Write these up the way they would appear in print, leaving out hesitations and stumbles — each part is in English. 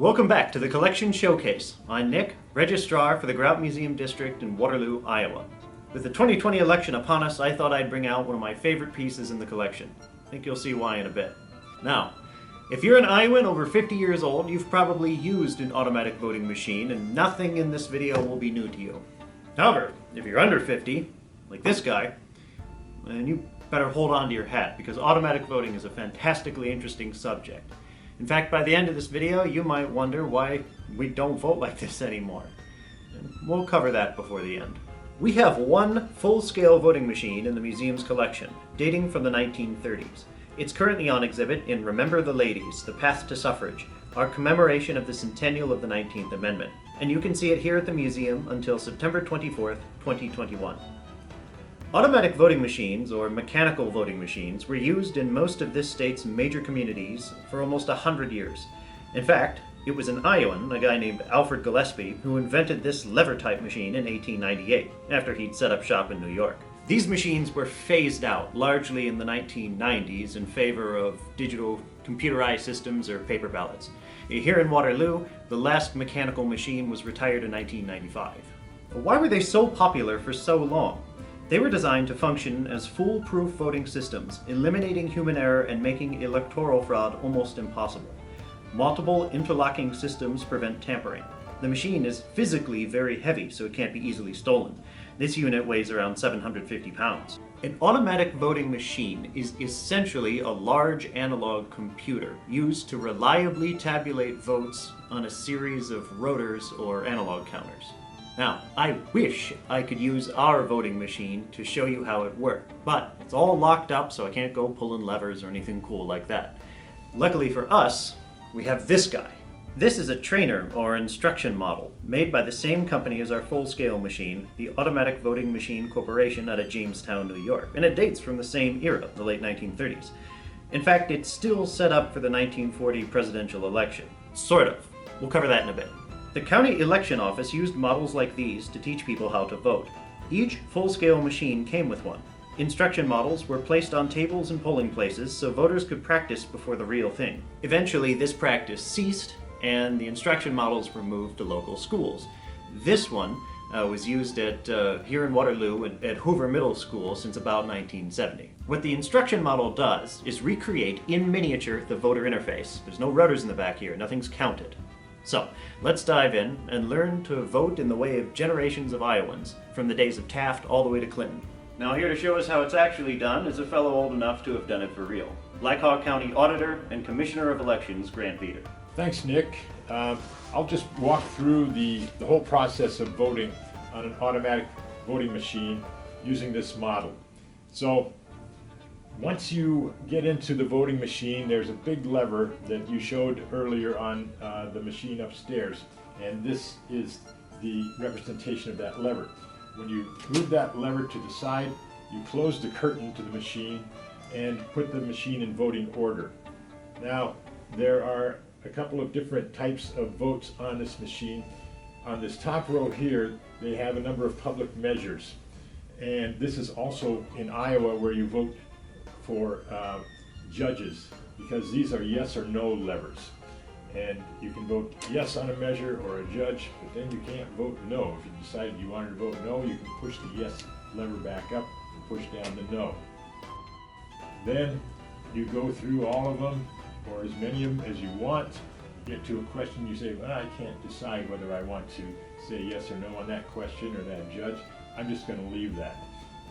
Welcome back to the Collection Showcase. I'm Nick, Registrar for the Grout Museum District in Waterloo, Iowa. With the 2020 election upon us, I thought I'd bring out one of my favorite pieces in the collection. I think you'll see why in a bit. Now, if you're an Iowan over 50 years old, you've probably used an automatic voting machine, and nothing in this video will be new to you. However, if you're under 50, like this guy, then you better hold on to your hat, because automatic voting is a fantastically interesting subject. In fact, by the end of this video, you might wonder why we don't vote like this anymore. And we'll cover that before the end. We have one full-scale voting machine in the museum's collection, dating from the 1930s. It's currently on exhibit in Remember the Ladies, The Path to Suffrage, our commemoration of the centennial of the 19th Amendment. And you can see it here at the museum until September 24th, 2021. Automatic voting machines, or mechanical voting machines, were used in most of this state's major communities for almost 100 years. In fact, it was an Iowan, a guy named Alfred Gillespie, who invented this lever-type machine in 1898, after he'd set up shop in New York. These machines were phased out, largely in the 1990s, in favor of digital computerized systems or paper ballots. Here in Waterloo, the last mechanical machine was retired in 1995. But why were they so popular for so long? They were designed to function as foolproof voting systems, eliminating human error and making electoral fraud almost impossible. Multiple interlocking systems prevent tampering. The machine is physically very heavy, so it can't be easily stolen. This unit weighs around 750 pounds. An automatic voting machine is essentially a large analog computer used to reliably tabulate votes on a series of rotors or analog counters. Now, I wish I could use our voting machine to show you how it worked, but it's all locked up, so I can't go pulling levers or anything cool like that. Luckily for us, we have this guy. This is a trainer or instruction model made by the same company as our full-scale machine, the Automatic Voting Machine Corporation out of Jamestown, New York, and it dates from the same era, the late 1930s. In fact, it's still set up for the 1940 presidential election. Sort of. We'll cover that in a bit. The county election office used models like these to teach people how to vote. Each full-scale machine came with one. Instruction models were placed on tables and polling places so voters could practice before the real thing. Eventually, this practice ceased, and the instruction models were moved to local schools. This one was used here in Waterloo at Hoover Middle School since about 1970. What the instruction model does is recreate in miniature the voter interface. There's no rudders in the back here, nothing's counted. So, let's dive in and learn to vote in the way of generations of Iowans, from the days of Taft all the way to Clinton. Now here to show us how it's actually done is a fellow old enough to have done it for real. Black Hawk County Auditor and Commissioner of Elections, Grant Veeder. Thanks, Nick. I'll just walk through the whole process of voting on an automatic voting machine using this model. So, once you get into the voting machine, there's a big lever that you showed earlier on the machine upstairs, and this is the representation of that lever. When you move that lever to the side, you close the curtain to the machine and put the machine in voting order. Now, there are a couple of different types of votes on this machine. On this top row here, they have a number of public measures, and this is also in Iowa where you vote for judges, because these are yes or no levers, and you can vote yes on a measure or a judge, but then you can't vote no. If you decided you wanted to vote no, you can push the yes lever back up and push down the no. Then you go through all of them, or as many of them as you want. You get to a question, you say, well, I can't decide whether I want to say yes or no on that question or that judge. I'm just going to leave that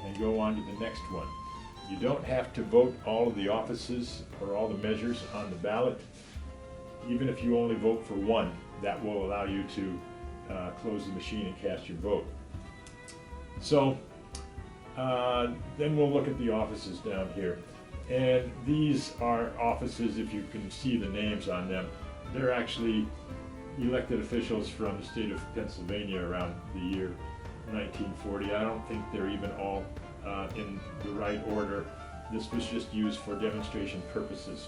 and go on to the next one. You don't have to vote all of the offices or all the measures on the ballot. Even if you only vote for one, that will allow you to close the machine and cast your vote. So then we'll look at the offices down here. And these are offices, if you can see the names on them, they're actually elected officials from the state of Pennsylvania around the year 1940. I don't think they're even all in the right order. This was just used for demonstration purposes.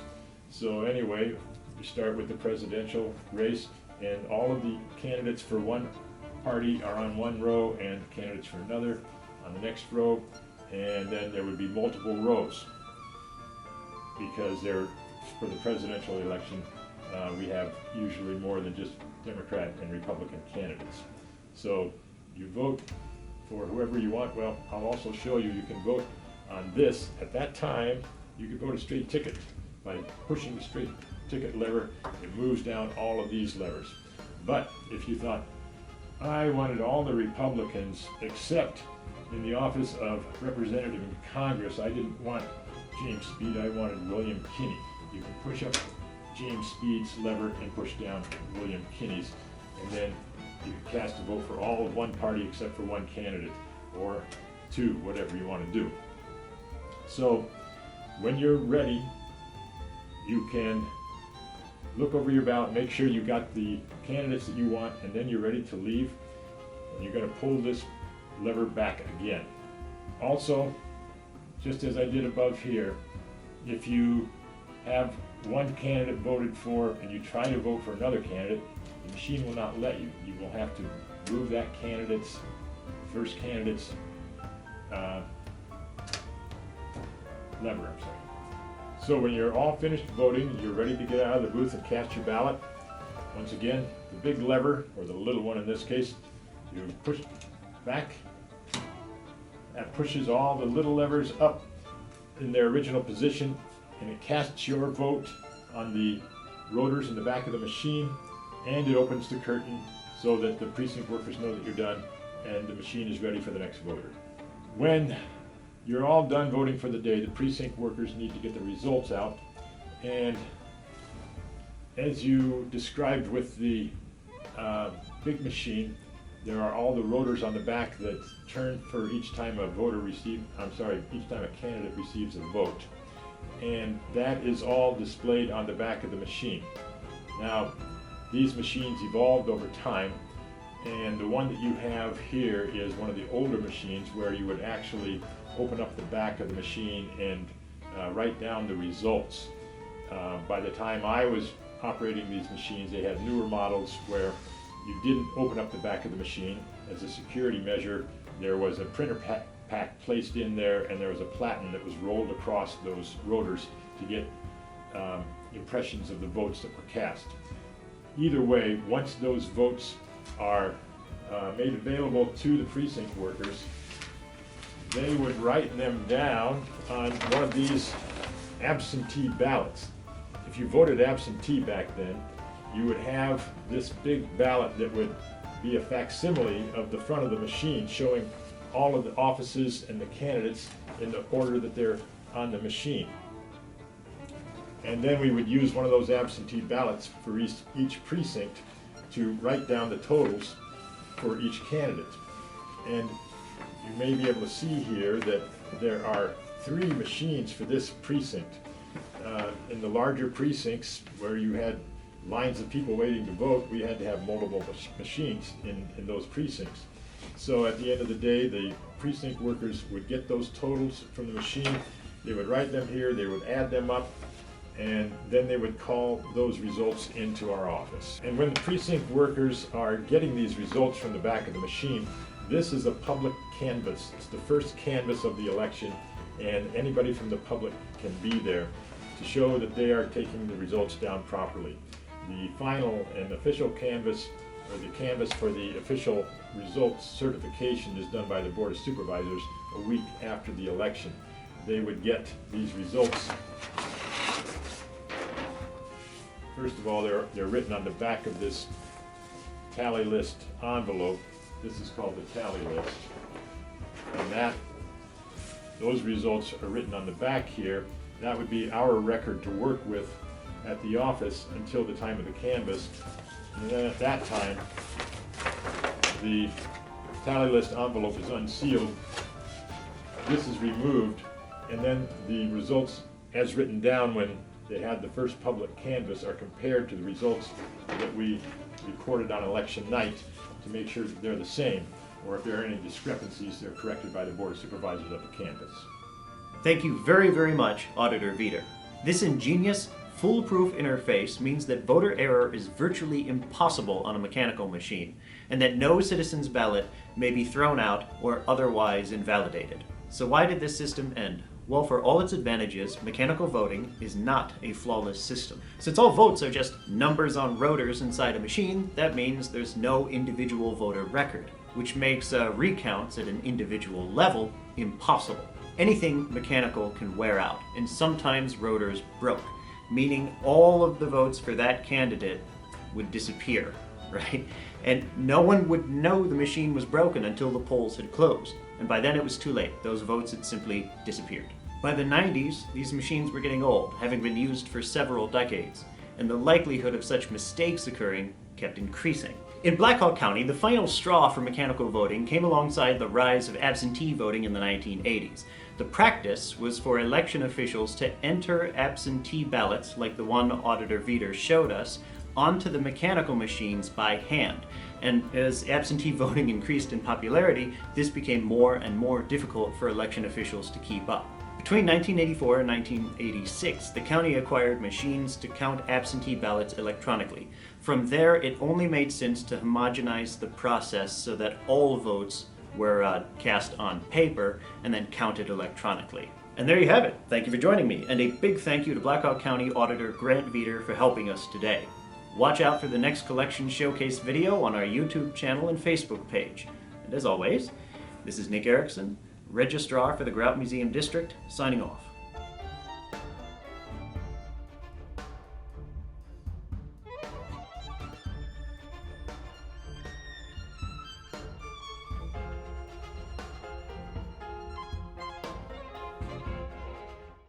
So anyway, we start with the presidential race, and all of the candidates for one party are on one row and candidates for another on the next row, and then there would be multiple rows because they're for the presidential election, we have usually more than just Democrat and Republican candidates. So you vote for whoever you want. Well, I'll also show you, you can vote on this. At that time, you could vote a straight ticket. By pushing the straight ticket lever, it moves down all of these levers. But if you thought, I wanted all the Republicans except in the office of representative in Congress, I didn't want James Speed, I wanted William Kinney. You can push up James Speed's lever and push down William Kinney's, and then you can cast a vote for all of one party except for one candidate, or two, whatever you want to do. So when you're ready, you can look over your ballot, make sure you got the candidates that you want, and then you're ready to leave. And you're going to pull this lever back again. Also, just as I did above here, if you have one candidate voted for and you try to vote for another candidate, the machine will not let you. You will have to move that first candidate's lever, I'm sorry. So when you're all finished voting, you're ready to get out of the booth and cast your ballot. Once again, the big lever, or the little one in this case, you push back. That pushes all the little levers up in their original position, and it casts your vote on the rotors in the back of the machine, and it opens the curtain so that the precinct workers know that you're done and the machine is ready for the next voter. When you're all done voting for the day, the precinct workers need to get the results out, and as you described with the big machine, there are all the rotors on the back that turn for each time each time a candidate receives a vote. And that is all displayed on the back of the machine. Now, these machines evolved over time, and the one that you have here is one of the older machines where you would actually open up the back of the machine and write down the results. By the time I was operating these machines, they had newer models where you didn't open up the back of the machine. As a security measure, there was a printer pack placed in there, and there was a platen that was rolled across those rotors to get impressions of the votes that were cast. Either way, once those votes are made available to the precinct workers, they would write them down on one of these absentee ballots. If you voted absentee back then, you would have this big ballot that would be a facsimile of the front of the machine, showing all of the offices and the candidates in the order that they're on the machine. And then we would use one of those absentee ballots for each precinct to write down the totals for each candidate. And you may be able to see here that there are 3 machines for this precinct. In the larger precincts where you had lines of people waiting to vote, we had to have multiple machines in those precincts. So at the end of the day, the precinct workers would get those totals from the machine, they would write them here, they would add them up, and then they would call those results into our office. And when the precinct workers are getting these results from the back of the machine, this is a public canvas. It's the first canvas of the election, and anybody from the public can be there to show that they are taking the results down properly. The final and official canvas, or the canvas for the official results certification, is done by the Board of Supervisors a week after the election. They would get these results. First of all, they're written on the back of this tally list envelope. This is called the tally list. And those results are written on the back here. That would be our record to work with at the office until the time of the canvass. And then at that time, the tally list envelope is unsealed. This is removed, and then the results as written down when they had the first public canvass are compared to the results that we recorded on election night to make sure that they're the same, or if there are any discrepancies, they're corrected by the Board of Supervisors at the canvass. Thank you very, very much, Auditor Veeder. This ingenious, foolproof interface means that voter error is virtually impossible on a mechanical machine, and that no citizen's ballot may be thrown out or otherwise invalidated. So why did this system end? Well, for all its advantages, mechanical voting is not a flawless system. Since all votes are just numbers on rotors inside a machine, that means there's no individual voter record, which makes recounts at an individual level impossible. Anything mechanical can wear out, and sometimes rotors broke, meaning all of the votes for that candidate would disappear, right? And no one would know the machine was broken until the polls had closed. And by then it was too late. Those votes had simply disappeared. By the 90s, these machines were getting old, having been used for several decades, and the likelihood of such mistakes occurring kept increasing. In Black Hawk County, the final straw for mechanical voting came alongside the rise of absentee voting in the 1980s. The practice was for election officials to enter absentee ballots, like the one Auditor Veeder showed us, onto the mechanical machines by hand. And as absentee voting increased in popularity, this became more and more difficult for election officials to keep up. Between 1984 and 1986, the county acquired machines to count absentee ballots electronically. From there, it only made sense to homogenize the process so that all votes were cast on paper and then counted electronically. And there you have it. Thank you for joining me, and a big thank you to Black Hawk County Auditor Grant Veeder for helping us today. Watch out for the next collection showcase video on our YouTube channel and Facebook page. And as always, this is Nick Erickson, Registrar for the Grout Museum District, signing off.